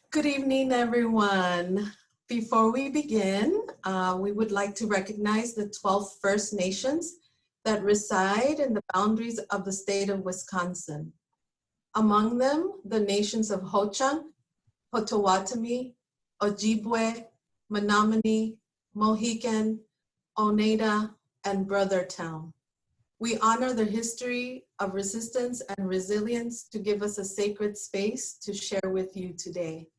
Good evening, everyone. Before we begin, we would like to recognize the 12 First Nations that reside in the boundaries of the state of Wisconsin. Among them, the nations of Ho-Chunk, Potawatomi, Ojibwe, Menominee, Mohican, Oneida, and Brothertown. We honor the history of resistance and resilience to give us a sacred space to share with you today.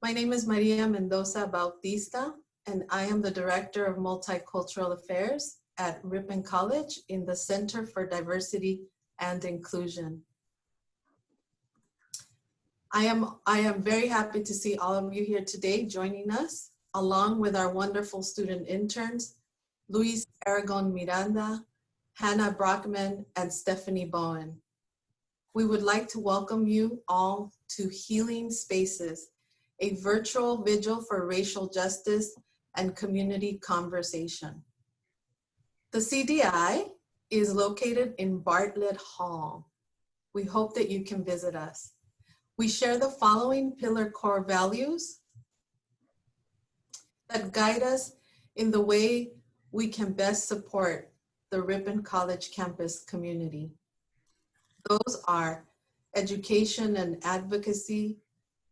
My name is Maria Mendoza Bautista, and I am the Director of Multicultural Affairs at Ripon College in the Center for Diversity and Inclusion. I am very happy to see all of you here today joining us, along with our wonderful student interns, Luis Aragon Miranda, Hannah Brockman, and Stephanie Bowen. We would like to welcome you all to Healing Spaces, a virtual vigil for racial justice and community conversation. The CDI is located in Bartlett Hall. We hope that you can visit us. We share the following pillar core values that guide us in the way we can best support the Ripon College campus community. Those are education and advocacy,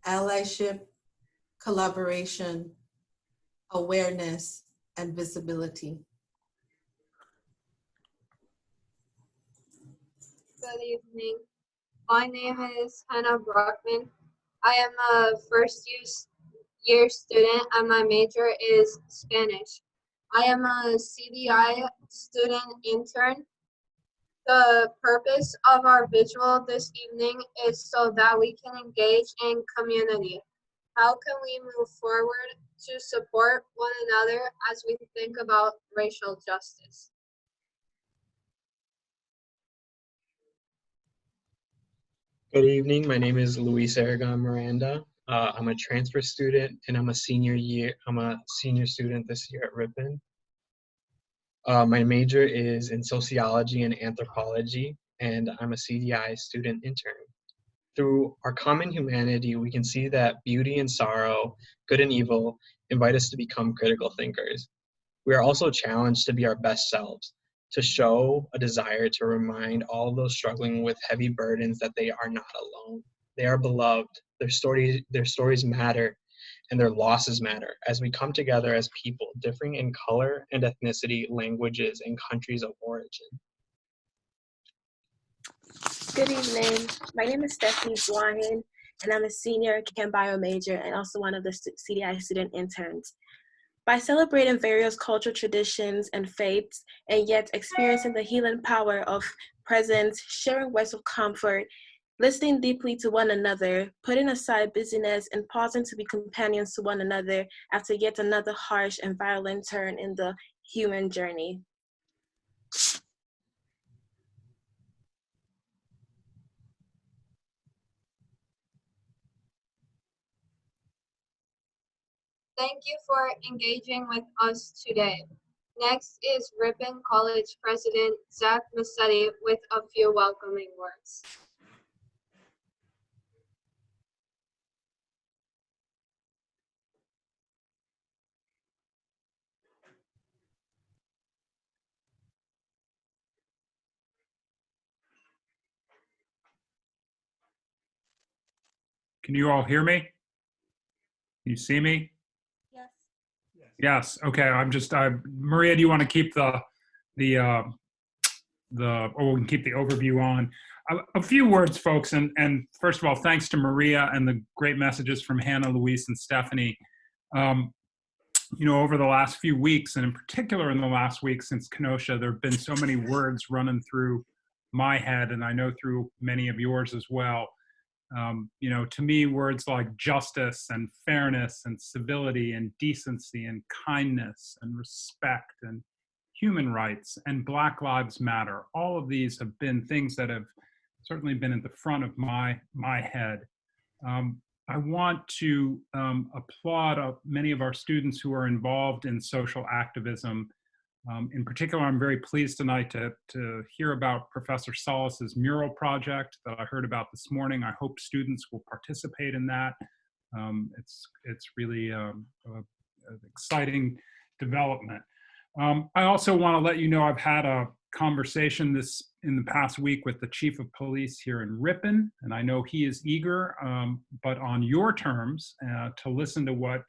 allyship, collaboration, awareness, and visibility. Good evening. My name is Hannah Brockman. I am a first-year student and my major is Spanish. I am a CDI student intern. The purpose of our vigil this evening is so that we can engage in community. How can we move forward to support one another as we think about racial justice? Good evening. My name is Luis Aragon Miranda. I'm a transfer student and I'm a senior student this year at Ripon. My major is in sociology and anthropology, and I'm a CDI student intern. Through our common humanity, we can see that beauty and sorrow, good and evil, invite us to become critical thinkers. We are also challenged to be our best selves, to show a desire to remind all of those struggling with heavy burdens that they are not alone. They are beloved, their stories matter, and their losses matter as we come together as people, differing in color and ethnicity, languages, and countries of origin. Good evening. My name is Stephanie Bowen, and I'm a senior chem bio major and also one of the CDI student interns. By celebrating various cultural traditions and faiths, and yet experiencing the healing power of presence, sharing words of comfort, listening deeply to one another, putting aside busyness and pausing to be companions to one another after yet another harsh and violent turn in the human journey. Thank you for engaging with us today. Next is Ripon College President Zach Massetti with a few welcoming words. Can you all hear me? Can you see me? Yes. Yes. Okay. Maria, do you want to keep or we can keep the overview on? A few words, folks, and first of all, thanks to Maria and the great messages from Hannah, Luis, and Stephanie. Over the last few weeks, and in particular in the last week since Kenosha, there have been so many words running through my head, and I know through many of yours as well. To me, words like justice and fairness and civility and decency and kindness and respect and human rights and Black Lives Matter, all of these have been things that have certainly been at the front of my head. I want to applaud many of our students who are involved in social activism. In particular, I'm very pleased tonight to hear about Professor Solis's mural project that I heard about this morning. I hope students will participate in that. It's really an exciting development. I also want to let you know I've had a conversation in the past week with the chief of police here in Ripon, and I know he is eager, but on your terms, to listen to what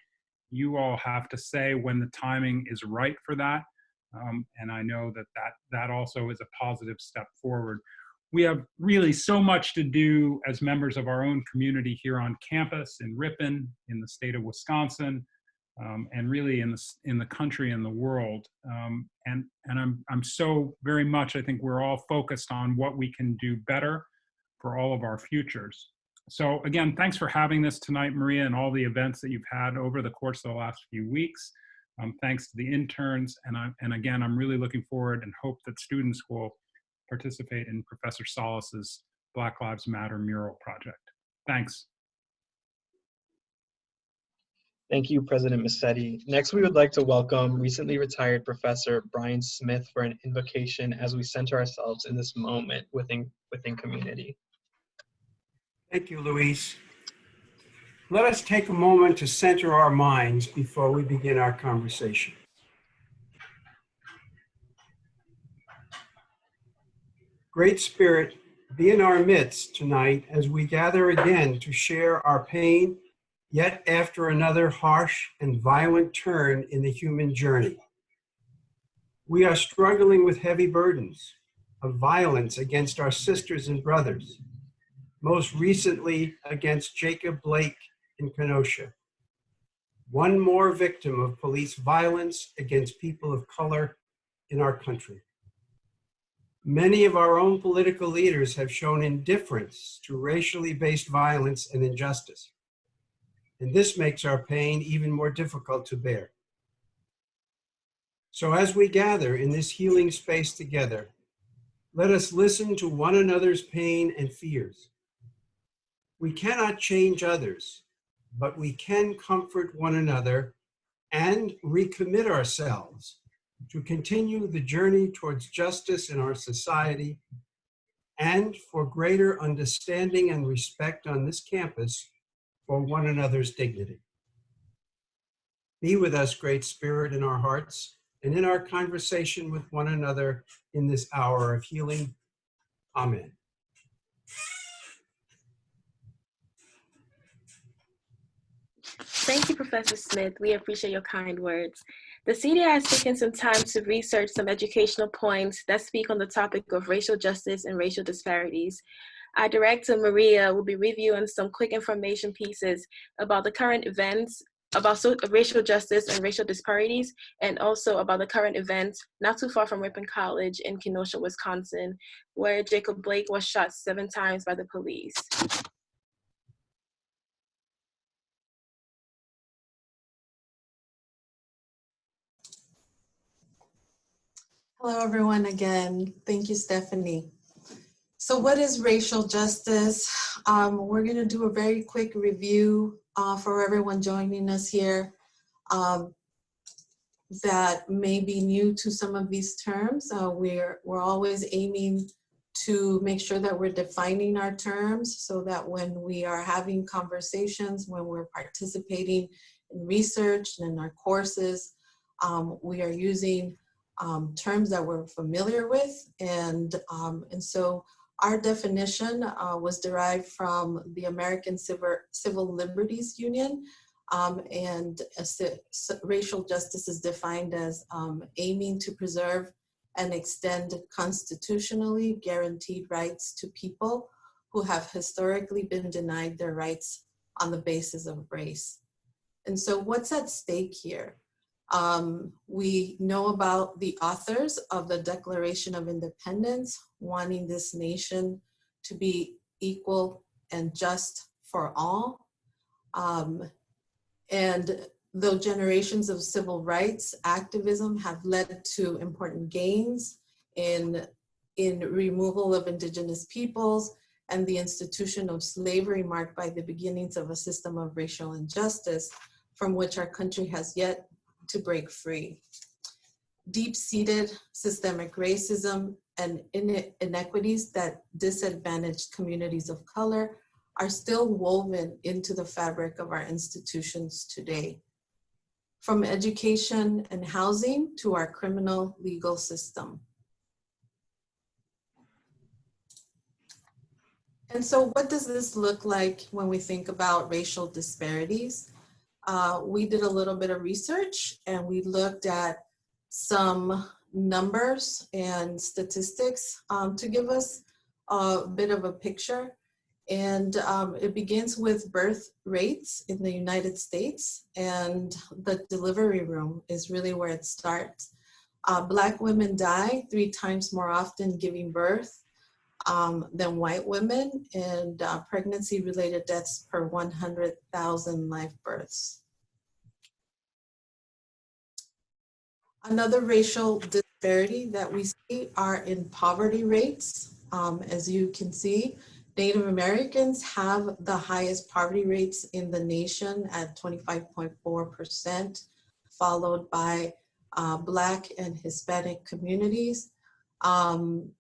you all have to say when the timing is right for that. And I know that also is a positive step forward. We have really so much to do as members of our own community here on campus in Ripon, in the state of Wisconsin, and really in the country and the world. And I'm so very much, I think we're all focused on what we can do better for all of our futures. So again, thanks for having this tonight, Maria, and all the events that you've had over the course of the last few weeks. Thanks to the interns. And again, I'm really looking forward and hope that students will participate in Professor Solis's Black Lives Matter mural project. Thanks. Thank you, President Massetti. Next, we would like to welcome recently retired Professor Brian Smith for an invocation as we center ourselves in this moment within community. Thank you, Luis. Let us take a moment to center our minds before we begin our conversation. Great Spirit, be in our midst tonight as we gather again to share our pain, yet after another harsh and violent turn in the human journey. We are struggling with heavy burdens of violence against our sisters and brothers, most recently against Jacob Blake in Kenosha. One more victim of police violence against people of color in our country. Many of our own political leaders have shown indifference to racially based violence and injustice. And this makes our pain even more difficult to bear. So as we gather in this healing space together, let us listen to one another's pain and fears. We cannot change others, but we can comfort one another and recommit ourselves to continue the journey towards justice in our society and for greater understanding and respect on this campus for one another's dignity. Be with us, Great Spirit, in our hearts and in our conversation with one another in this hour of healing. Amen. Thank you, Professor Smith. We appreciate your kind words. The CDI has taken some time to research some educational points that speak on the topic of racial justice and racial disparities. Our director, Maria, will be reviewing some quick information pieces about the current events, about racial justice and racial disparities, and also about the current events not too far from Ripon College in Kenosha, Wisconsin, where Jacob Blake was shot 7 times by the police. Hello, everyone, again. Thank you, Stephanie. So what is racial justice? We're going to do a very quick review for everyone joining us here that may be new to some of these terms. We're always aiming to make sure that we're defining our terms so that when we are having conversations, when we're participating in research and in our courses, we are using terms that we're familiar with. And so our definition was derived from the American Civil Liberties Union, and racial justice is defined as aiming to preserve and extend constitutionally guaranteed rights to people who have historically been denied their rights on the basis of race. And so what's at stake here? We know about the authors of the Declaration of Independence wanting this nation to be equal and just for all. And though generations of civil rights activism have led to important gains in removal of indigenous peoples and the institution of slavery marked by the beginnings of a system of racial injustice from which our country has yet to break free. Deep-seated systemic racism and inequities that disadvantage communities of color are still woven into the fabric of our institutions today, from education and housing to our criminal legal system. And so what does this look like when we think about racial disparities? We did a little bit of research and we looked at some numbers and statistics to give us a bit of a picture. And it begins with birth rates in the United States, and the delivery room is really where it starts. Black women die 3 times more often giving birth than white women, and pregnancy-related deaths per 100,000 live births. Another racial disparity that we see are in poverty rates. As you can see, Native Americans have the highest poverty rates in the nation at 25.4%, followed by Black and Hispanic communities. And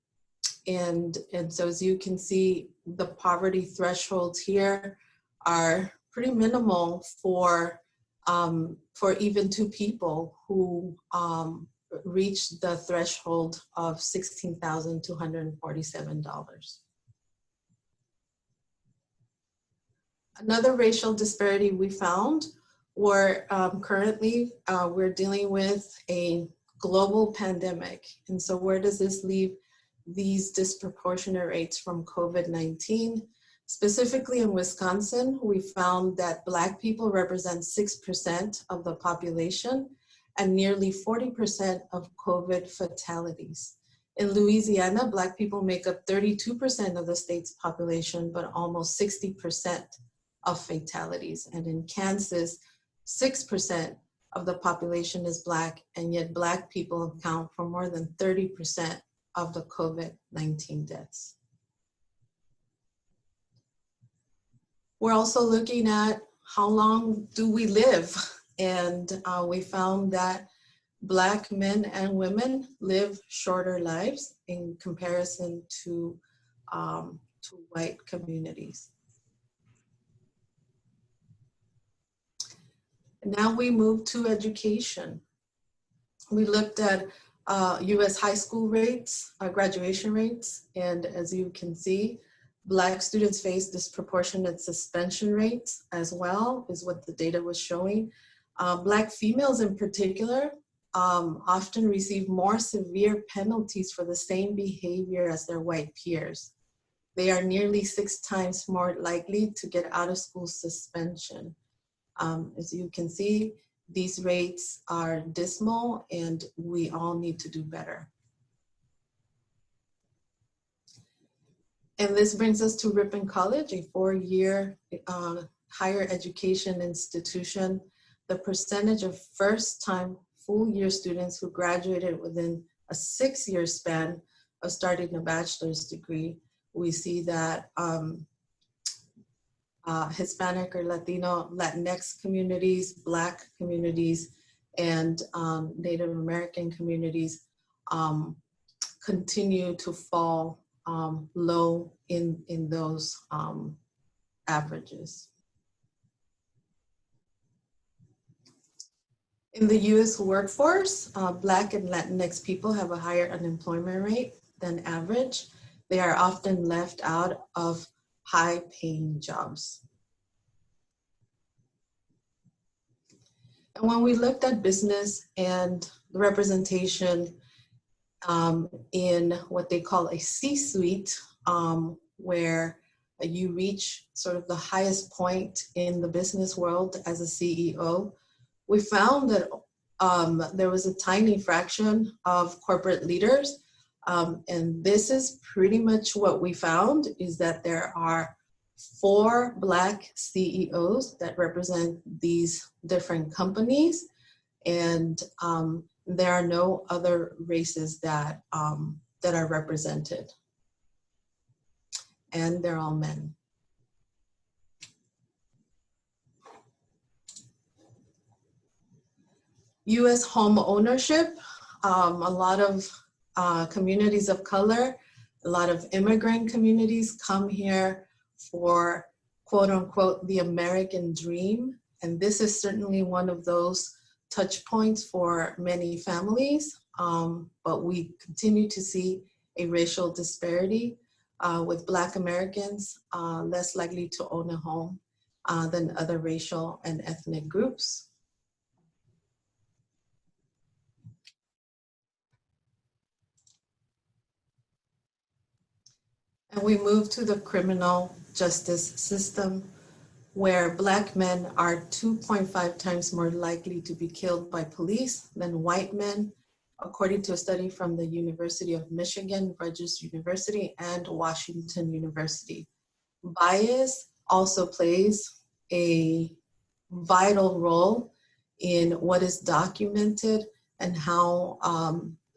so as you can see, the poverty thresholds here are pretty minimal for even 2 people who reach the threshold of $16,247. Another racial disparity we found were currently we're dealing with a global pandemic. And so where does this leave these disproportionate rates from COVID-19? Specifically in Wisconsin, we found that Black people represent 6% of the population and nearly 40% of COVID fatalities. In Louisiana, Black people make up 32% of the state's population, but almost 60% of fatalities. And in Kansas, 6% of the population is Black, and yet Black people account for more than 30% of the COVID-19 deaths. We're also looking at how long do we live? And we found that Black men and women live shorter lives in comparison to white communities. Now we move to education. We looked at US high school rates, graduation rates, and as you can see, Black students face disproportionate suspension rates as well, is what the data was showing. Black females in particular often receive more severe penalties for the same behavior as their white peers. They are nearly 6 times more likely to get out of school suspension. As you can see, these rates are dismal and we all need to do better. And this brings us to Ripon College, a 4-year higher education institution. The percentage of first-time full-year students who graduated within a 6-year span of starting a bachelor's degree, we see that Hispanic or Latino, Latinx communities, Black communities, and Native American communities continue to fall low in those averages. In the US workforce, Black and Latinx people have a higher unemployment rate than average. They are often left out of high-paying jobs. And when we looked at business and the representation in what they call a C-suite, where you reach sort of the highest point in the business world as a CEO, we found that there was a tiny fraction of corporate leaders. And this is pretty much what we found, is that there are 4 Black CEOs that represent these different companies, and there are no other races that are represented, and they're all men. U.S. home ownership, a lot of communities of color, a lot of immigrant communities come here for quote unquote, the American dream. And this is certainly one of those touch points for many families, but we continue to see a racial disparity with Black Americans less likely to own a home than other racial and ethnic groups. And we move to the criminal justice system, where Black men are 2.5 times more likely to be killed by police than white men, according to a study from the University of Michigan, Rutgers University, and Washington University. Bias also plays a vital role in what is documented and how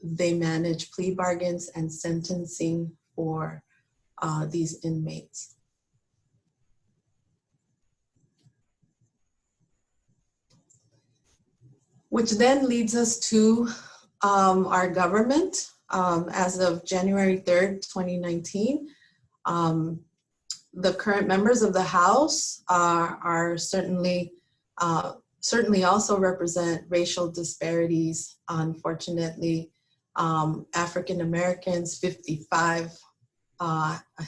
they manage plea bargains and sentencing for these inmates. Which then leads us to our government. As of January 3rd, 2019, the current members of the House are certainly also represent racial disparities. Unfortunately, African Americans, 55,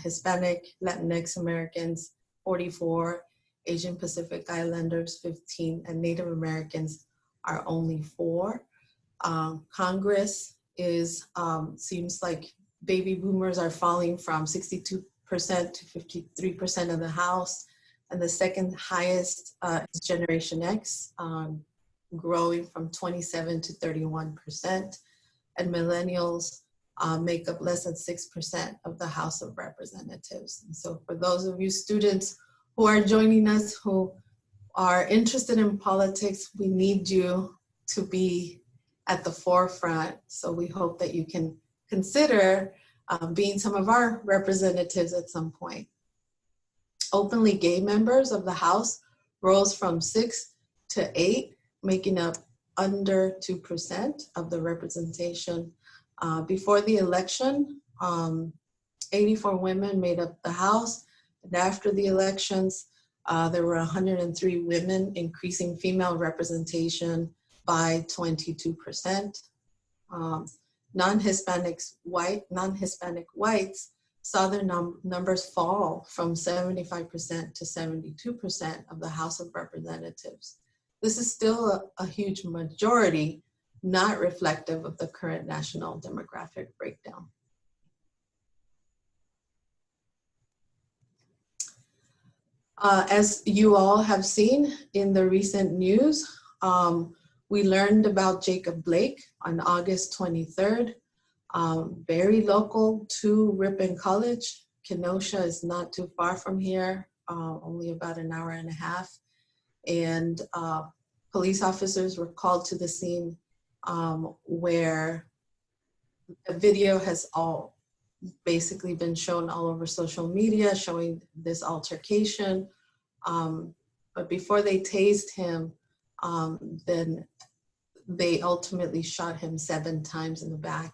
Hispanic, Latinx Americans, 44, Asian Pacific Islanders, 15, and Native Americans are only 4. Congress is, seems like baby boomers are falling from 62% to 53% of the House, and the second highest is Generation X, growing from 27 to 31%, and millennials make up less than 6% of the House of Representatives. And so for those of you students who are joining us who are interested in politics, we need you to be at the forefront. So we hope that you can consider being some of our representatives at some point. Openly gay members of the House rose from 6 to 8, making up under 2% of the representation. Before the election, 84 women made up the House, and after the elections, there were 103 women, increasing female representation by 22%. Non-Hispanic whites saw their numbers fall from 75% to 72% of the House of Representatives. This is still a huge majority, not reflective of the current national demographic breakdown. As you all have seen in the recent news, we learned about Jacob Blake on August 23rd, very local to Ripon College. Kenosha is not too far from here, only about an hour and a half. And police officers were called to the scene where a video has basically been shown all over social media showing this altercation. But before they tased him, then they ultimately shot him 7 times in the back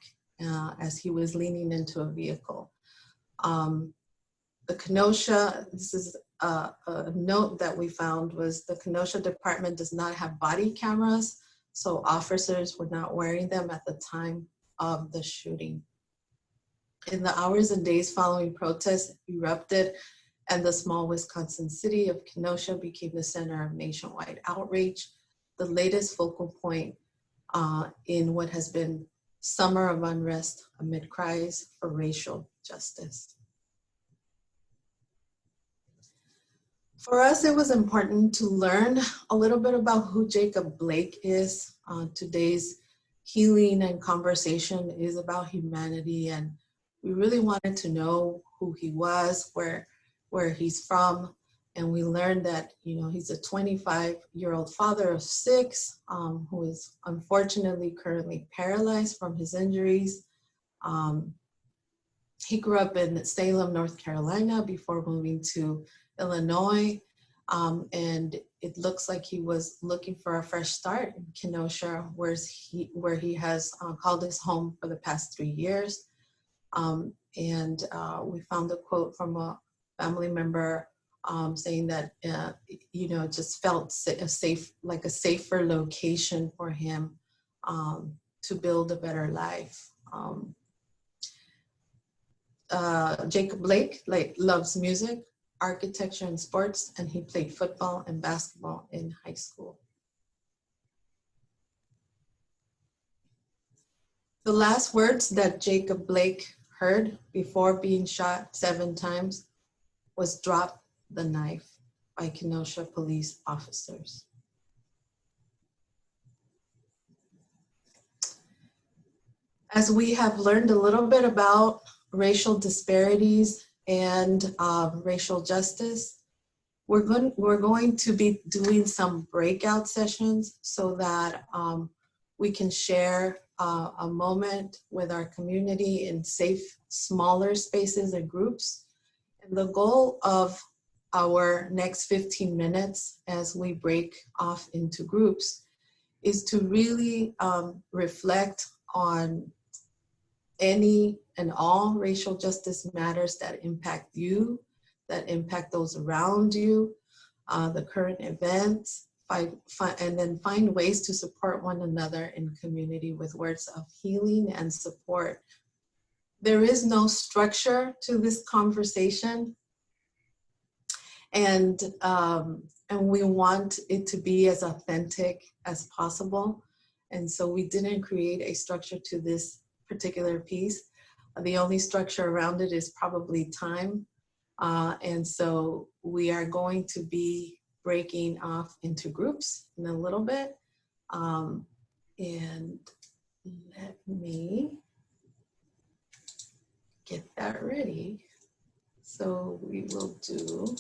as he was leaning into a vehicle. The Kenosha, this is a note that we found, was the Kenosha department does not have body cameras, so officers were not wearing them at the time of the shooting. In the hours and days following, protests erupted, and the small Wisconsin city of Kenosha became the center of nationwide outrage, the latest focal point in what has been summer of unrest amid cries for racial justice. For us, it was important to learn a little bit about who Jacob Blake is. Today's healing and conversation is about humanity, and we really wanted to know who he was, where he's from, and we learned that, you know, he's a 25-year-old father of 6 who is unfortunately currently paralyzed from his injuries. He grew up in Salem, North Carolina before moving to Illinois, and it looks like he was looking for a fresh start in Kenosha, where he has called his home for the past 3 years. We found a quote from a family member saying that, it just felt like a safer location for him to build a better life. Jacob Blake loves music, architecture, and sports, and he played football and basketball in high school. The last words that Jacob Blake heard before being shot 7 times was "drop the knife" by Kenosha police officers. As we have learned a little bit about racial disparities and racial justice, we're going to be doing some breakout sessions so that we can share a moment with our community in safe, smaller spaces and groups. And the goal of our next 15 minutes as we break off into groups is to really reflect on any and all racial justice matters that impact you, that impact those around you, the current events, and then find ways to support one another in community with words of healing and support. There is no structure to this conversation, and we want it to be as authentic as possible. And so we didn't create a structure to this particular piece. The only structure around it is probably time. And so we are going to be breaking off into groups in a little bit. And let me get that ready. So we will do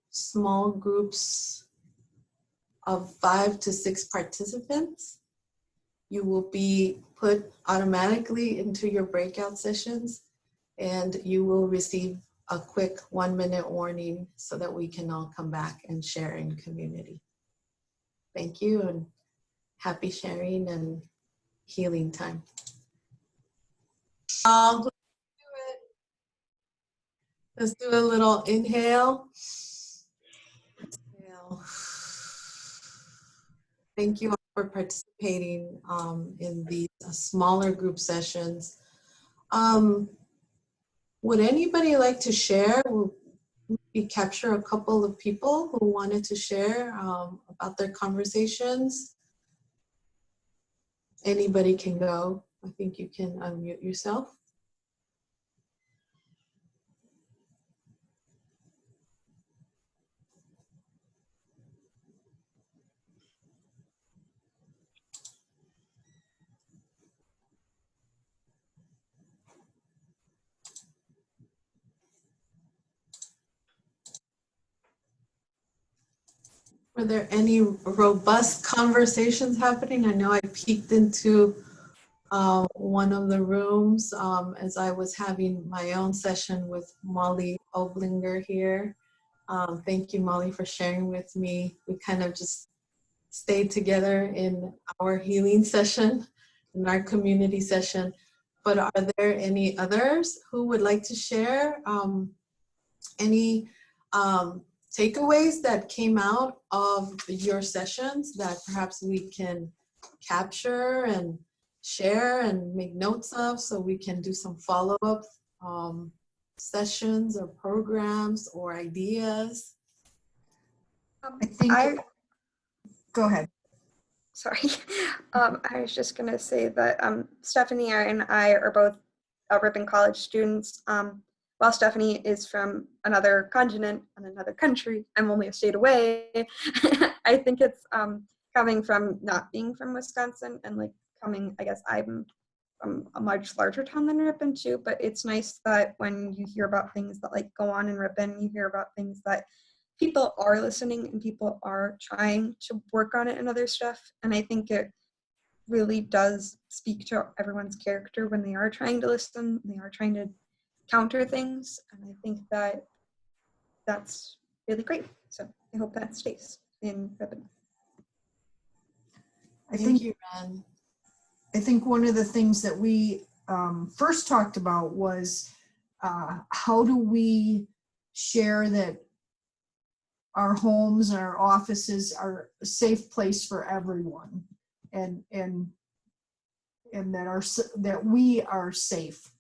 small groups of 5 to 6 participants. You will be put automatically into your breakout sessions, and you will receive a quick 1-minute warning so that we can all come back and share in community. Thank you, and happy sharing and healing time. Let's do it. Let's do a little inhale. Exhale. Thank you all for participating in these smaller group sessions. Would anybody like to share? We capture a couple of people who wanted to share about their conversations. Anybody can go. I think you can unmute yourself. Were there any robust conversations happening? I know I peeked into one of the rooms as I was having my own session with Molly Oblinger here. Thank you, Molly, for sharing with me. We kind of just stayed together in our healing session, in our community session. But are there any others who would like to share any takeaways that came out of your sessions that perhaps we can capture and share and make notes of, so we can do some follow-up sessions or programs or ideas? I think, go ahead. Sorry. I was just going to say that Stephanie and I are both Ripon College students. While Stephanie is from another continent and another country, I'm only a state away. I think it's coming from not being from Wisconsin and like coming, I guess I'm from a much larger town than Ripon too, but it's nice that when you hear about things that like go on in Ripon, you hear about things that people are listening and people are trying to work on it and other stuff. And I think it really does speak to everyone's character when they are trying to listen, they are trying to counter things. And I think that that's really great. So I hope that stays in Ripon. Thank you, Ren. I think one of the things that we first talked about was how do we share that our homes, our offices are a safe place for everyone, and that we are safe.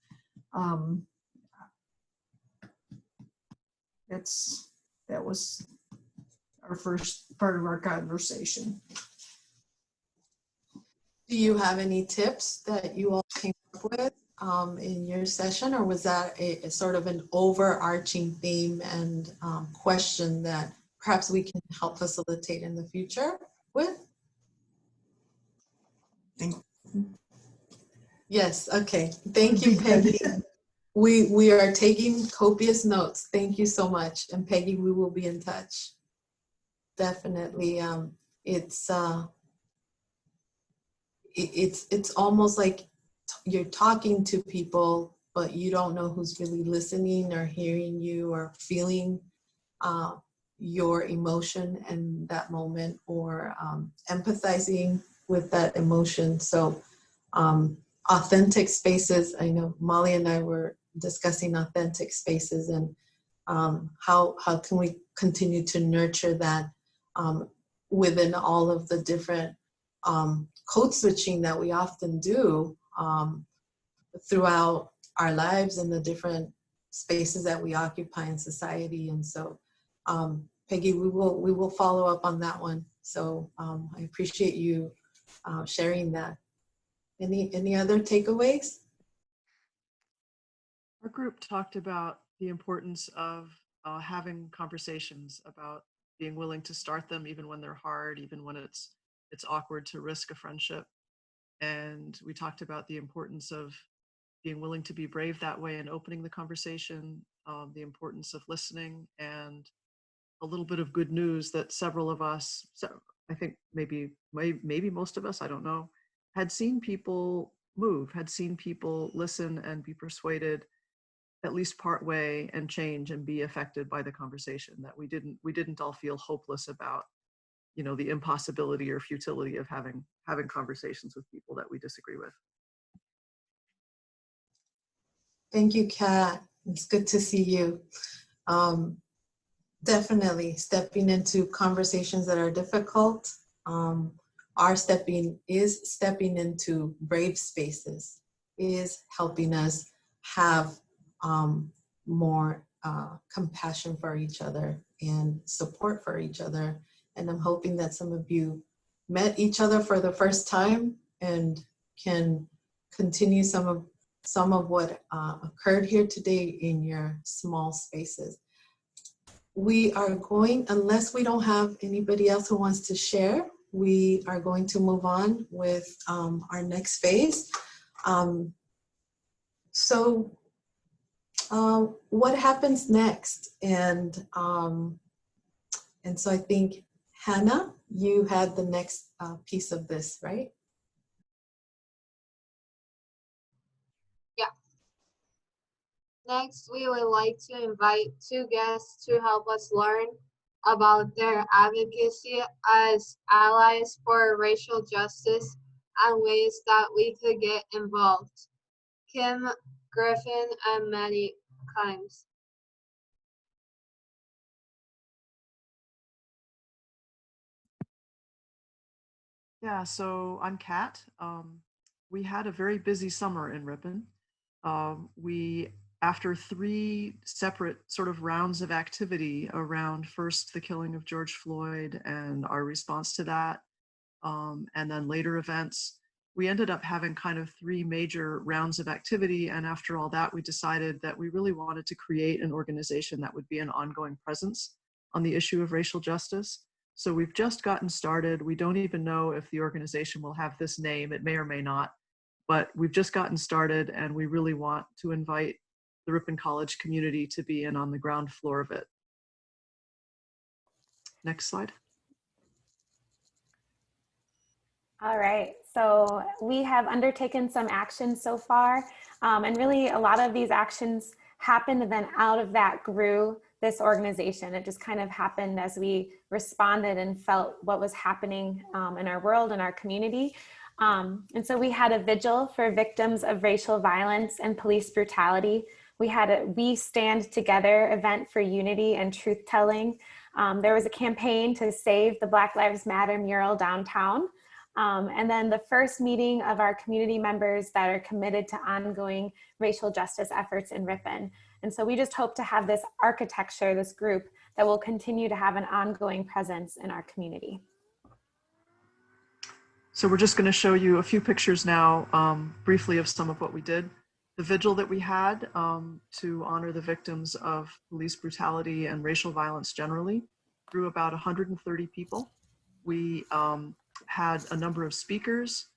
That was our first part of our conversation. Do you have any tips that you all came up with in your session, or was that a sort of an overarching theme and question that perhaps we can help facilitate in the future with? Yes, okay. Thank you, Peggy. We are taking copious notes. Thank you so much. And Peggy, we will be in touch. Definitely. It's almost like you're talking to people, but you don't know who's really listening or hearing you or feeling your emotion in that moment, or empathizing with that emotion. So authentic spaces, I know Molly and I were discussing authentic spaces, and how can we continue to nurture that within all of the different code switching that we often do throughout our lives and the different spaces that we occupy in society. And so Peggy, we will follow up on that one. So I appreciate you sharing that. Any other takeaways? Our group talked about the importance of having conversations, about being willing to start them even when they're hard, even when it's awkward to risk a friendship. And we talked about the importance of being willing to be brave that way and opening the conversation, the importance of listening, and a little bit of good news that several of us, I think maybe most of us, I don't know, had seen people move, had seen people listen and be persuaded at least part way and change and be affected by the conversation, that we didn't all feel hopeless about, you know, the impossibility or futility of having conversations with people that we disagree with. Thank you, Kat. It's good to see you. Definitely stepping into conversations that are difficult. Our stepping into brave spaces, is helping us have more compassion for each other and support for each other. And I'm hoping that some of you met each other for the first time and can continue some of what occurred here today in your small spaces. We are going, unless we don't have anybody else who wants to share, we are going to move on with our next phase. What happens next? And so I think, Hannah, you had the next piece of this, right? Yeah. Next, we would like to invite two guests to help us learn about their advocacy as allies for racial justice and ways that we could get involved. Kim Griffin and Maddie Kimes. Yeah, so I'm Kat. We had a very busy summer in Ripon. After 3 separate sort of rounds of activity around first the killing of George Floyd and our response to that, and then later events, we ended up having kind of 3 major rounds of activity. And after all that, we decided that we really wanted to create an organization that would be an ongoing presence on the issue of racial justice. So we've just gotten started. We don't even know if the organization will have this name. It may or may not, but we've just gotten started, and we really want to invite the Ripon College community to be in on the ground floor of it. Next slide. All right, so we have undertaken some actions so far, and really a lot of these actions happened, and then out of that grew this organization. It just kind of happened as we responded and felt what was happening in our world and our community. And so we had a vigil for victims of racial violence and police brutality We had a We Stand Together event for unity and truth telling. There was a campaign to save the Black Lives Matter mural downtown. And then the first meeting of our community members that are committed to ongoing racial justice efforts in Ripon. And so we just hope to have this architecture, this group, that will continue to have an ongoing presence in our community. So we're just going to show you a few pictures now, briefly, of some of what we did. The vigil that we had to honor the victims of police brutality and racial violence generally drew about 130 people. We had a number of speakers.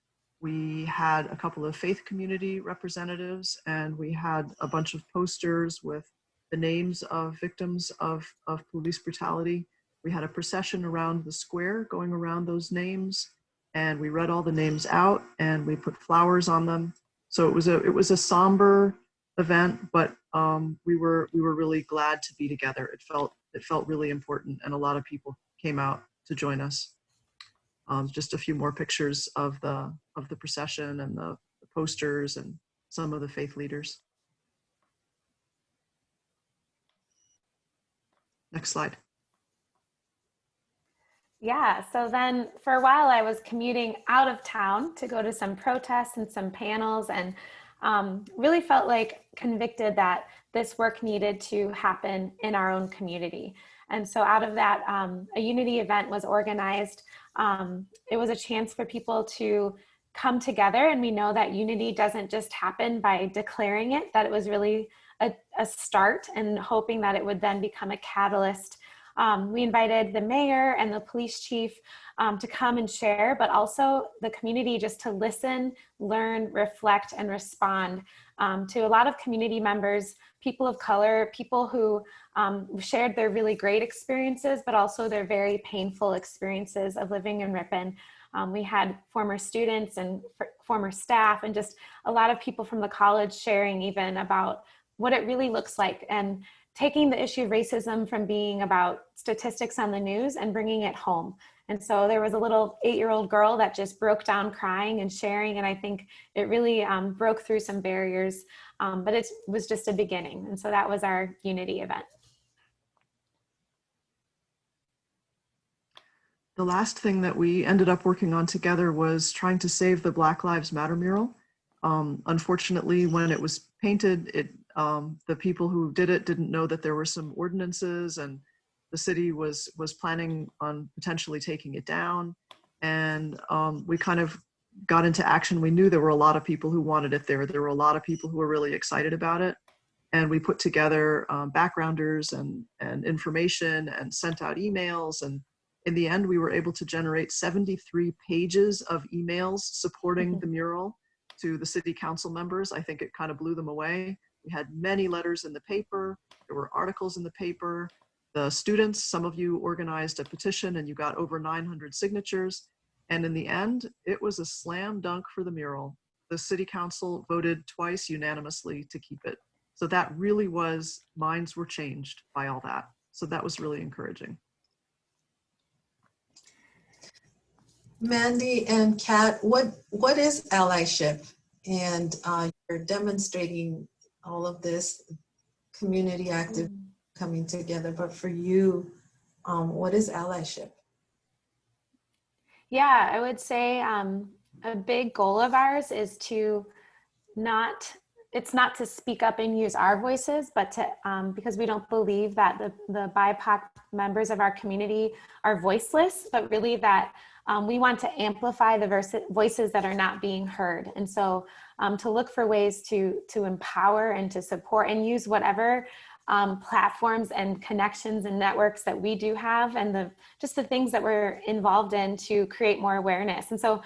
We had a couple of faith community representatives, and we had a bunch of posters with the names of victims of police brutality. We had a procession around the square going around those names, and we read all the names out and we put flowers on them. So it was a somber event, but we were really glad to be together. It felt really important, and a lot of people came out to join us. Just a few more pictures of the procession and the posters and some of the faith leaders. Next slide. Yeah, so then for a while I was commuting out of town to go to some protests and some panels, and really felt like convicted that this work needed to happen in our own community. And so out of that, a unity event was organized. It was a chance for people to come together, and we know that unity doesn't just happen by declaring it, that it was really a start, and hoping that it would then become a catalyst. We invited the mayor and the police chief to come and share, but also the community just to listen, learn, reflect, and respond to a lot of community members, people of color, people who shared their really great experiences, but also their very painful experiences of living in Ripon. We had former students and former staff, and just a lot of people from the college sharing even about what it really looks like, and taking the issue of racism from being about statistics on the news and bringing it home. And so there was a little 8-year-old girl that just broke down crying and sharing, and I think it really broke through some barriers, but it was just a beginning. And so that was our unity event. The last thing that we ended up working on together was trying to save the Black Lives Matter mural. Unfortunately, when it was painted, the people who did it didn't know that there were some ordinances, and the city was planning on potentially taking it down. And we kind of got into action. We knew there were a lot of people who wanted it there. There were a lot of people who were really excited about it. And we put together backgrounders and information and sent out emails. And in the end, we were able to generate 73 pages of emails supporting the mural to the city council members. I think it kind of blew them away. We had many letters in the paper. There were articles in the paper. The students, some of you organized a petition and you got over 900 signatures. And in the end, it was a slam dunk for the mural. The city council voted twice unanimously to keep it. So that really was, minds were changed by all that. So that was really encouraging. Mandy and Kat, what is allyship? And you're demonstrating all of this community active coming together, but for you, what is allyship? Yeah, I would say a big goal of ours is to it's not to speak up and use our voices, but to, because we don't believe that the BIPOC members of our community are voiceless, but really that we want to amplify the voices that are not being heard. And so to look for ways to empower and to support and use whatever platforms and connections and networks that we do have, and just the things that we're involved in to create more awareness. And so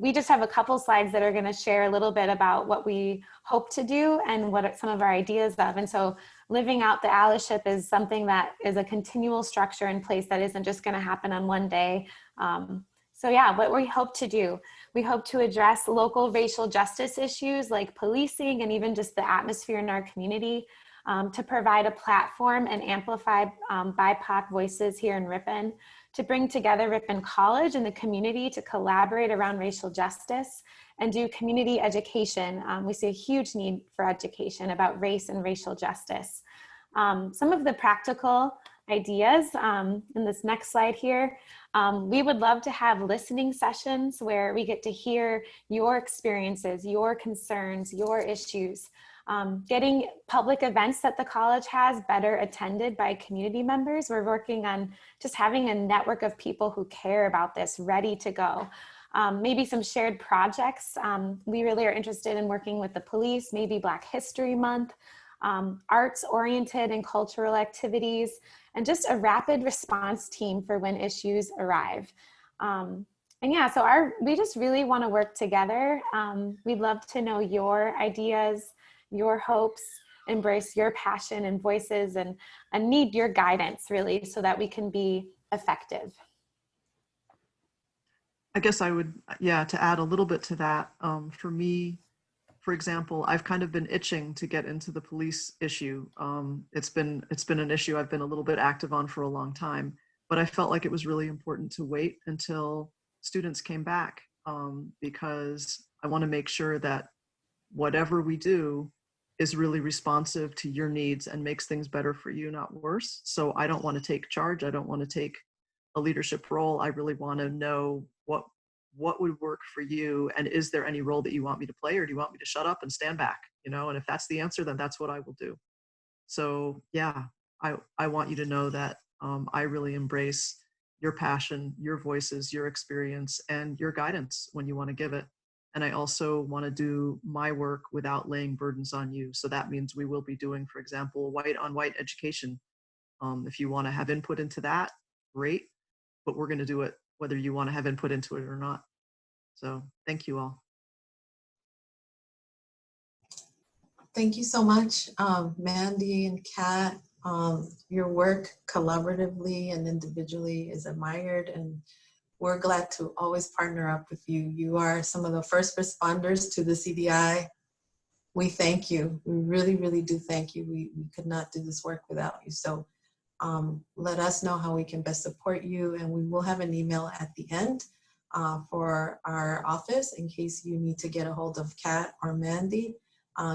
we just have a couple slides that are going to share a little bit about what we hope to do and what are some of our ideas of. And so living out the allyship is something that is a continual structure in place that isn't just going to happen on one day. So yeah, what we hope to do, we hope to address local racial justice issues like policing and even just the atmosphere in our community, to provide a platform and amplify BIPOC voices here in Ripon, to bring together Ripon College and the community to collaborate around racial justice and do community education. We see a huge need for education about race and racial justice. Some of the practical ideas in this next slide here, we would love to have listening sessions where we get to hear your experiences, your concerns, your issues. Getting public events that the college has better attended by community members. We're working on just having a network of people who care about this ready to go. Maybe some shared projects. We really are interested in working with the police, maybe Black History Month, arts-oriented and cultural activities, and just a rapid response team for when issues arrive. And yeah, so we just really want to work together. We'd love to know your ideas, your hopes, embrace your passion and voices, and need your guidance really so that we can be effective. I guess I would, to add a little bit to that, for me, for example, I've kind of been itching to get into the police issue. It's been an issue I've been a little bit active on for a long time, but I felt like it was really important to wait until students came back because I want to make sure that whatever we do is really responsive to your needs and makes things better for you, not worse. So I don't want to take charge. I don't want to take a leadership role. I really want to know what would work for you, and is there any role that you want me to play, or do you want me to shut up and stand back? You know, and if that's the answer, then that's what I will do. So yeah, I want you to know that I really embrace your passion, your voices, your experience, and your guidance when you want to give it. And I also want to do my work without laying burdens on you. So that means we will be doing, for example, white on white education. If you want to have input into that, great, but we're going to do it whether you want to have input into it or not. So thank you all. Thank you so much, Mandy and Kat. Your work collaboratively and individually is admired, and we're glad to always partner up with you. You are some of the first responders to the CDI. We thank you. We really, really do thank you. We could not do this work without you. So let us know how we can best support you, and we will have an email at the end for our office in case you need to get a hold of Kat or Mandy.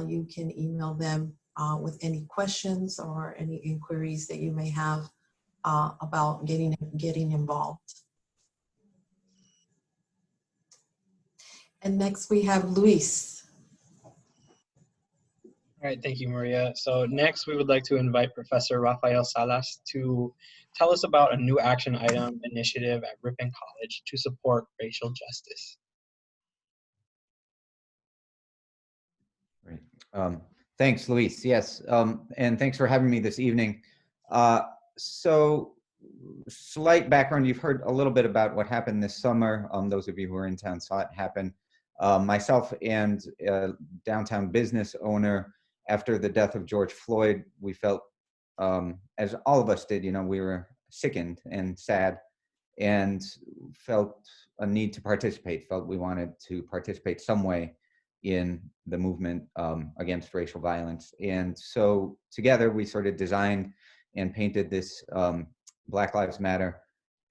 You can email them with any questions or any inquiries that you may have about getting involved. And next we have Luis. All right, thank you, Maria. So next, we would like to invite Professor Rafael Salas to tell us about a new action item initiative at Ripon College to support racial justice. Great. Thanks, Luis. Yes, and thanks for having me this evening. So, slight background, you've heard a little bit about what happened this summer. Those of you who were in town saw it happen. Myself and a downtown business owner, after the death of George Floyd, we felt, as all of us did, you know, we were sickened and sad and felt a need to participate, felt we wanted to participate some way in the movement against racial violence. And so together we sort of designed and painted this Black Lives Matter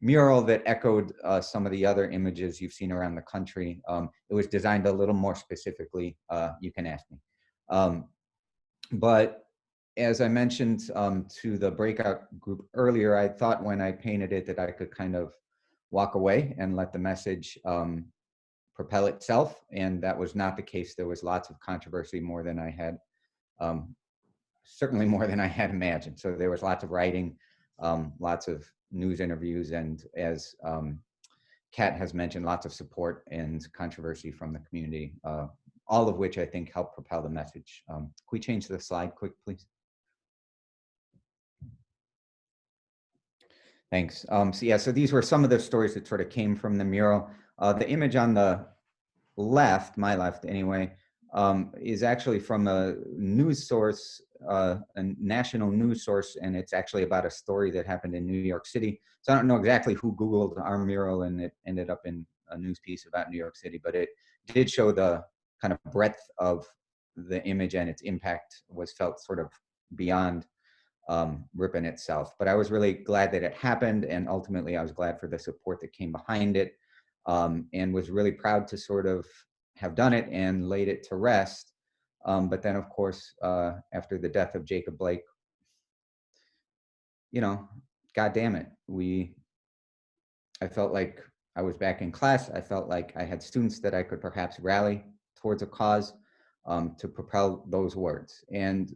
mural that echoed some of the other images you've seen around the country. It was designed a little more specifically, you can ask me. But as I mentioned to the Breakout group earlier, I thought when I painted it that I could kind of walk away and let the message propel itself, and that was not the case. There was lots of controversy, more than I had, certainly more than I had imagined. So there was lots of writing, lots of news interviews, and as Kat has mentioned, lots of support and controversy from the community, all of which I think helped propel the message. Can we change the slide quick, please? Thanks. So yeah, so these were some of the stories that sort of came from the mural. The image on the left, my left anyway, is actually from a news source, a national news source, and it's actually about a story that happened in New York City. So I don't know exactly who Googled our mural and it ended up in a news piece about New York City, but it did show the kind of breadth of the image, and its impact was felt sort of beyond Ripon itself. But I was really glad that it happened, and ultimately I was glad for the support that came behind it, and was really proud to sort of have done it and laid it to rest. But then, of course, after the death of Jacob Blake, you know, God damn it, I felt like I was back in class. I felt like I had students that I could perhaps rally towards a cause to propel those words. And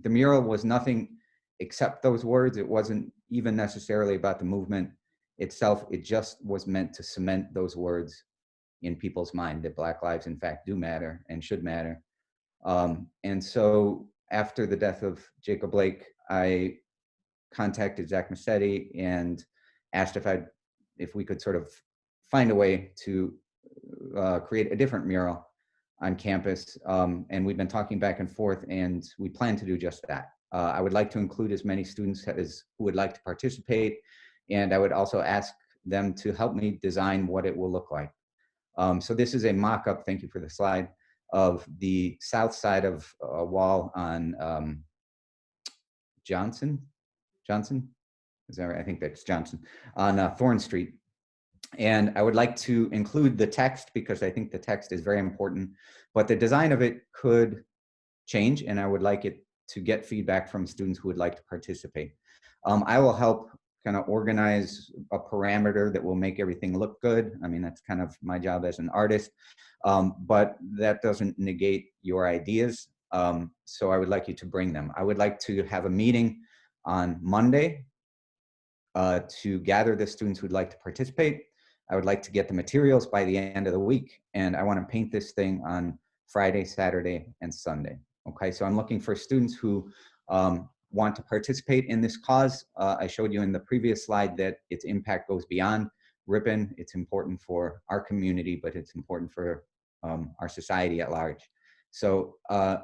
the mural was nothing except those words. It wasn't even necessarily about the movement itself. It just was meant to cement those words in people's mind, that Black lives in fact do matter and should matter. And so after the death of Jacob Blake, I contacted Zach Massetti and asked if we could sort of find a way to create a different mural on campus. And we've been talking back and forth, and we plan to do just that. I would like to include as many students as who would like to participate, and I would also ask them to help me design what it will look like. So this is a mock-up, thank you for the slide, of the south side of a wall on Johnson? Is that right? I think that's Johnson, on Thorn Street. And I would like to include the text because I think the text is very important, but the design of it could change, and I would like it to get feedback from students who would like to participate. I will help kind of organize a parameter that will make everything look good. I mean, that's kind of my job as an artist, but that doesn't negate your ideas. So I would like you to bring them. I would like to have a meeting on Monday to gather the students who'd like to participate. I would like to get the materials by the end of the week, and I want to paint this thing on Friday, Saturday, and Sunday. Okay, so I'm looking for students who want to participate in this cause. I showed you in the previous slide that its impact goes beyond Ripon. It's important for our community, but it's important for our society at large. So I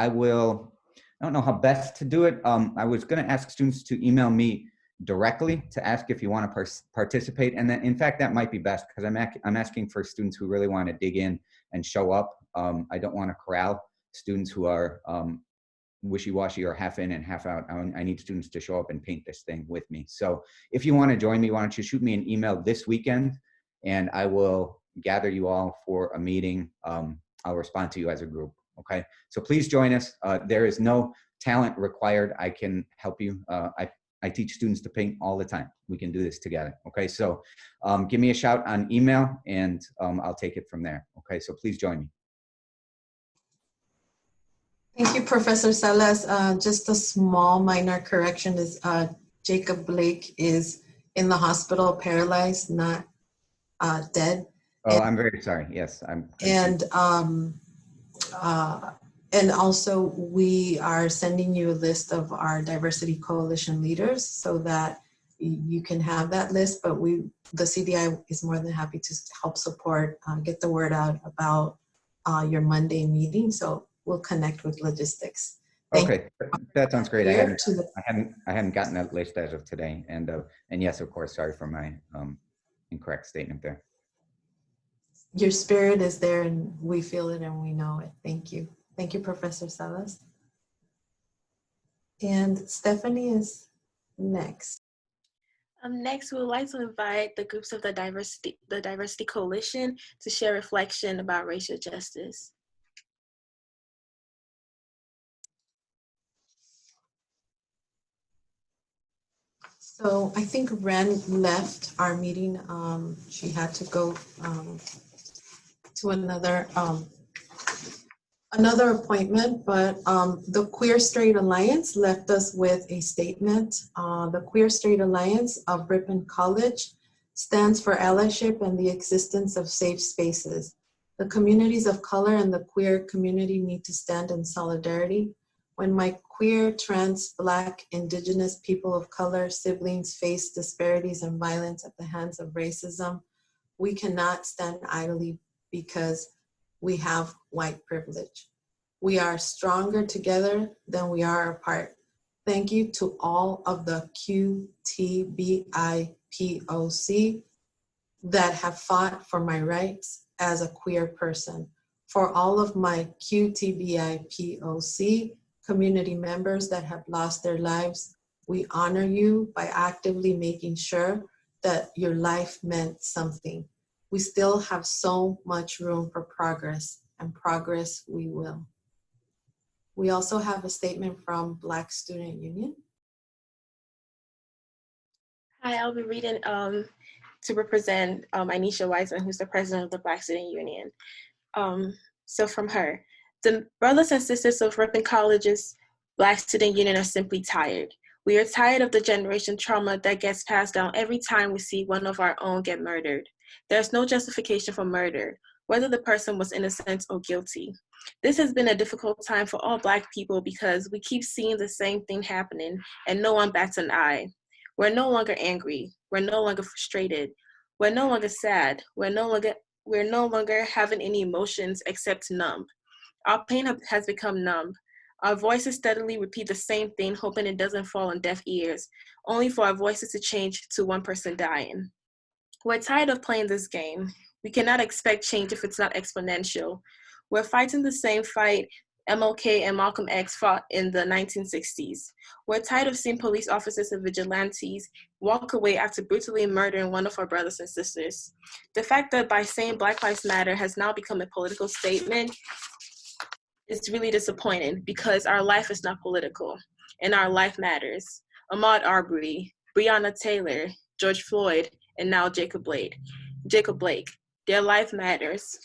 don't know how best to do it. I was going to ask students to email me directly to ask if you want to participate. And then, in fact, that might be best because I'm asking for students who really want to dig in and show up. I don't want to corral students who are wishy-washy or half in and half out. I need students to show up and paint this thing with me. So if you want to join me, why don't you shoot me an email this weekend, and I will gather you all for a meeting. I'll respond to you as a group. Okay, so please join us. There is no talent required. I can help you. I teach students to paint all the time. We can do this together. Okay, so give me a shout on email, and I'll take it from there. Okay, so please join me. Thank you, Professor Salas. Just a small minor correction is Jacob Blake is in the hospital, paralyzed, not dead. Oh, I'm very sorry. Yes, And also we are sending you a list of our Diversity Coalition leaders so that you can have that list, but the CDI is more than happy to help support, get the word out about your Monday meeting. So we'll connect with logistics. Okay, that sounds great. I hadn't gotten that list as of today. And yes, of course, sorry for my incorrect statement there. Your spirit is there and we feel it and we know it. Thank you. Thank you, Professor Salas. And Stephanie is next. Next, we would like to invite the groups of the Diversity Coalition to share reflection about racial justice. So I think Ren left our meeting. She had to go to another appointment, but the Queer Straight Alliance left us with a statement. The Queer Straight Alliance of Ripon College stands for allyship and the existence of safe spaces. The communities of color and the queer community need to stand in solidarity. When my queer, trans, Black, Indigenous, people of color, siblings face disparities and violence at the hands of racism, we cannot stand idly because we have white privilege. We are stronger together than we are apart. Thank you to all of the QTBIPOC that have fought for my rights as a queer person. For all of my QTBIPOC community members that have lost their lives. We honor you by actively making sure that your life meant something. We still have so much room for progress, and progress we will. We also have a statement from Black Student Union. Hi, I'll be reading to represent Anisha Wiseman, who's the president of the Black Student Union. So from her, the brothers and sisters of Ripon College's Black Student Union are simply tired. We are tired of the generation trauma that gets passed down every time we see one of our own get murdered. There's no justification for murder, whether the person was innocent or guilty. This has been a difficult time for all Black people because we keep seeing the same thing happening and no one bats an eye. We're no longer angry. We're no longer frustrated. We're no longer sad. We're no longer having any emotions except numb. Our pain has become numb. Our voices steadily repeat the same thing, hoping it doesn't fall on deaf ears, only for our voices to change to one person dying. We're tired of playing this game. We cannot expect change if it's not exponential. We're fighting the same fight MLK and Malcolm X fought in the 1960s. We're tired of seeing police officers and vigilantes walk away after brutally murdering one of our brothers and sisters. The fact that by saying Black Lives Matter has now become a political statement is really disappointing because our life is not political and our life matters. Ahmaud Arbery, Breonna Taylor, George Floyd, and now Jacob Blake. Their life matters.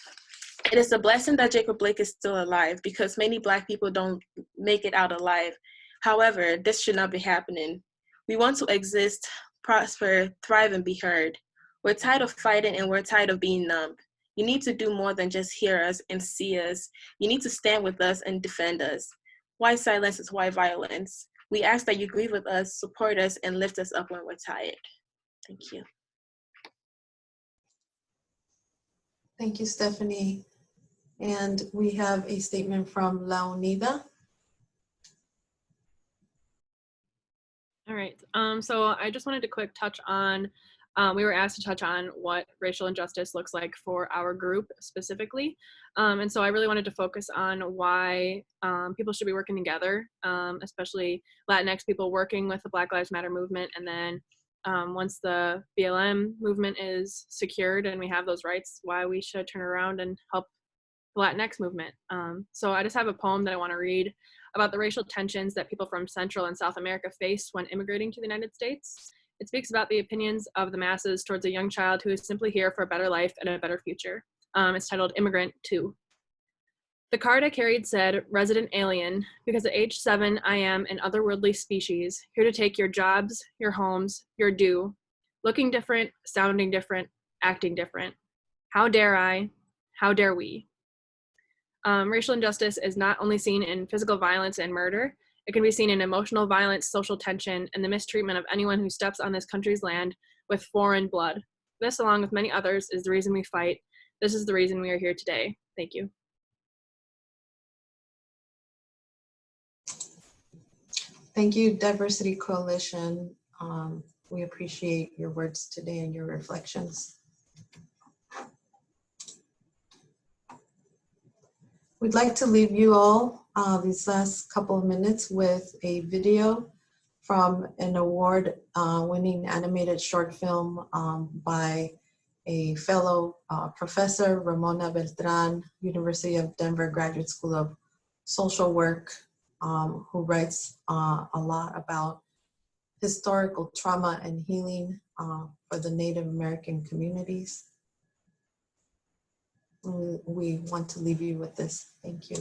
It is a blessing that Jacob Blake is still alive because many Black people don't make it out alive. However, this should not be happening. We want to exist, prosper, thrive, and be heard. We're tired of fighting and we're tired of being numb. You need to do more than just hear us and see us. You need to stand with us and defend us. White silence is white violence. We ask that you grieve with us, support us, and lift us up when we're tired. Thank you. Thank you, Stephanie. And we have a statement from La Unida. All right, so I just wanted to quick touch on, we were asked to touch on what racial injustice looks like for our group specifically. And so I really wanted to focus on why people should be working together, especially Latinx people working with the Black Lives Matter movement. And then once the BLM movement is secured and we have those rights, why we should turn around and help the Latinx movement. So I just have a poem that I want to read about the racial tensions that people from Central and South America face when immigrating to the United States. It speaks about the opinions of the masses towards a young child who is simply here for a better life and a better future. It's titled Immigrant 2. The card I carried said, resident alien, because at age 7, I am an otherworldly species, here to take your jobs, your homes, your due, looking different, sounding different, acting different. How dare I? How dare we? Racial injustice is not only seen in physical violence and murder, it can be seen in emotional violence, social tension, and the mistreatment of anyone who steps on this country's land with foreign blood. This, along with many others, is the reason we fight. This is the reason we are here today. Thank you. Thank you, Diversity Coalition. We appreciate your words today and your reflections. We'd like to leave you all these last couple of minutes with a video from an award-winning animated short film by a fellow professor, Ramona Beltran, University of Denver Graduate School of Social Work, who writes a lot about historical trauma and healing for the Native American communities. We want to leave you with this. Thank you.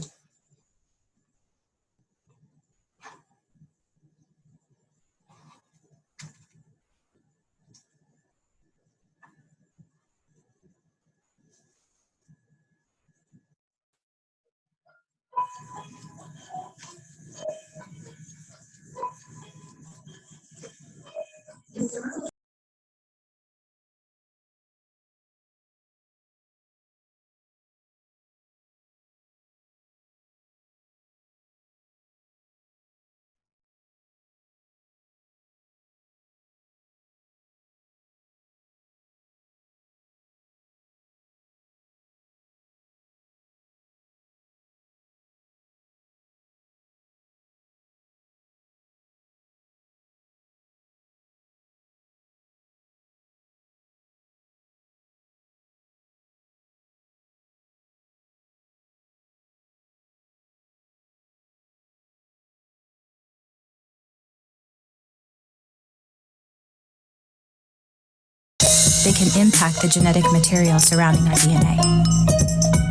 they can impact the genetic material surrounding our DNA.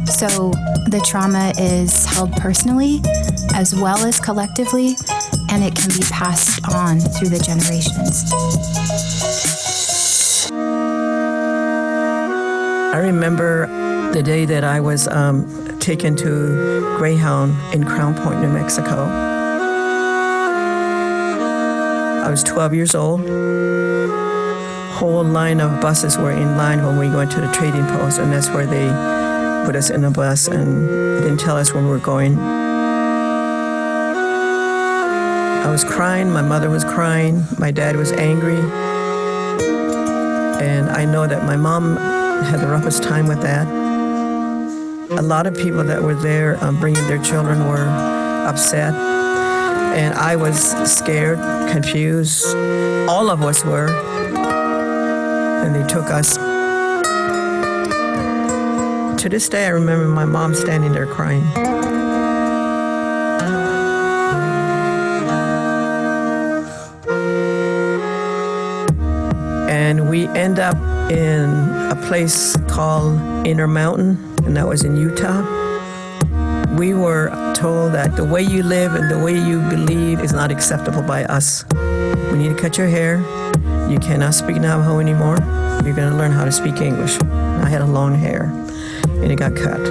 So the trauma is held personally as well as collectively, and it can be passed on through the generations. I remember the day that I was taken to Greyhound in Crown Point, New Mexico. I was 12 years old. Whole line of buses were in line when we went to the trading post, and that's where they put us in a bus and didn't tell us where we were going. I was crying, my mother was crying, my dad was angry, and I know that my mom had the roughest time with that. A lot of people that were there bringing their children were upset, and I was scared, confused. All of us were, and they took us. To this day, I remember my mom standing there crying. And we end up in a place called Inner Mountain, and that was in Utah. We were told that the way you live and the way you believe is not acceptable by us. We need to cut your hair. You cannot speak Navajo anymore. You're going to learn how to speak English. I had a long hair, and it got cut.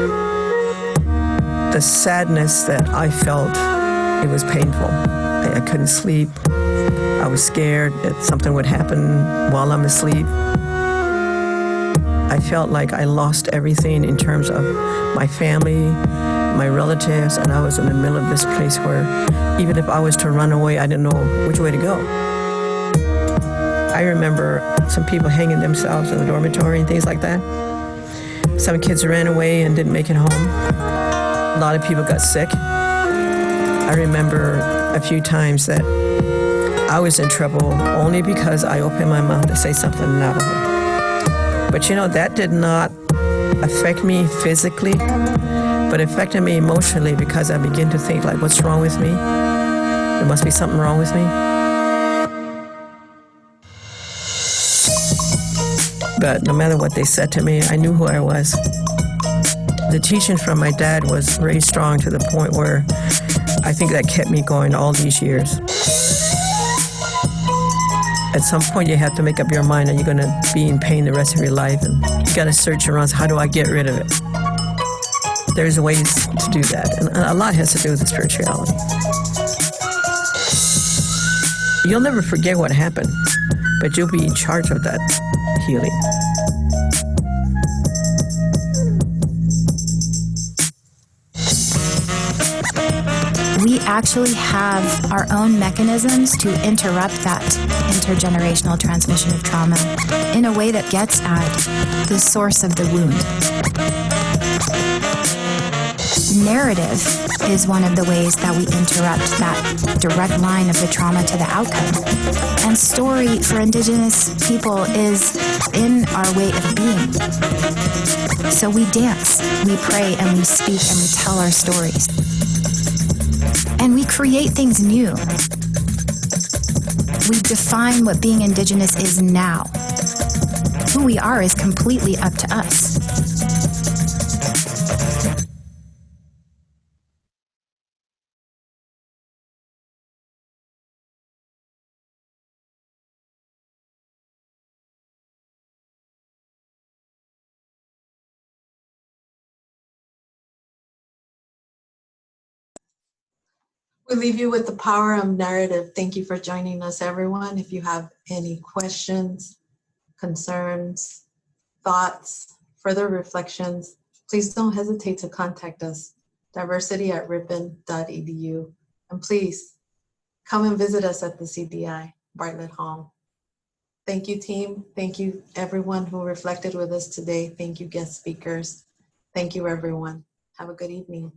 The sadness that I felt, it was painful. I couldn't sleep. I was scared that something would happen while I'm asleep. I felt like I lost everything in terms of my family, my relatives, and I was in the middle of this place where even if I was to run away, I didn't know which way to go. I remember some people hanging themselves in the dormitory and things like that. Some kids ran away and didn't make it home. A lot of people got sick. I remember a few times that I was in trouble only because I opened my mouth to say something in Navajo. But you know, that did not affect me physically, but affected me emotionally because I began to think like, what's wrong with me? There must be something wrong with me. But no matter what they said to me, I knew who I was. The teaching from my dad was very strong to the point where I think that kept me going all these years. At some point, you have to make up your mind that you're going to be in pain the rest of your life, and you got to search around, how do I get rid of it? There's ways to do that, and a lot has to do with the spirituality. You'll never forget what happened, but you'll be in charge of that healing. We actually have our own mechanisms to interrupt that intergenerational transmission of trauma in a way that gets at the source of the wound. Narrative is one of the ways that we interrupt that direct line of the trauma to the outcome. And story for Indigenous people is in our way of being. So we dance, we pray, and we speak, and we tell our stories. And we create things new. We define what being Indigenous is now. Who we are is completely up to us. We leave you with the power of narrative. Thank you for joining us, everyone. If you have any questions, concerns, thoughts, further reflections, please don't hesitate to contact us, diversity@ripon.edu. And please come and visit us at the CDI, Bartlett Hall. Thank you, team. Thank you, everyone who reflected with us today. Thank you, guest speakers. Thank you, everyone. Have a good evening.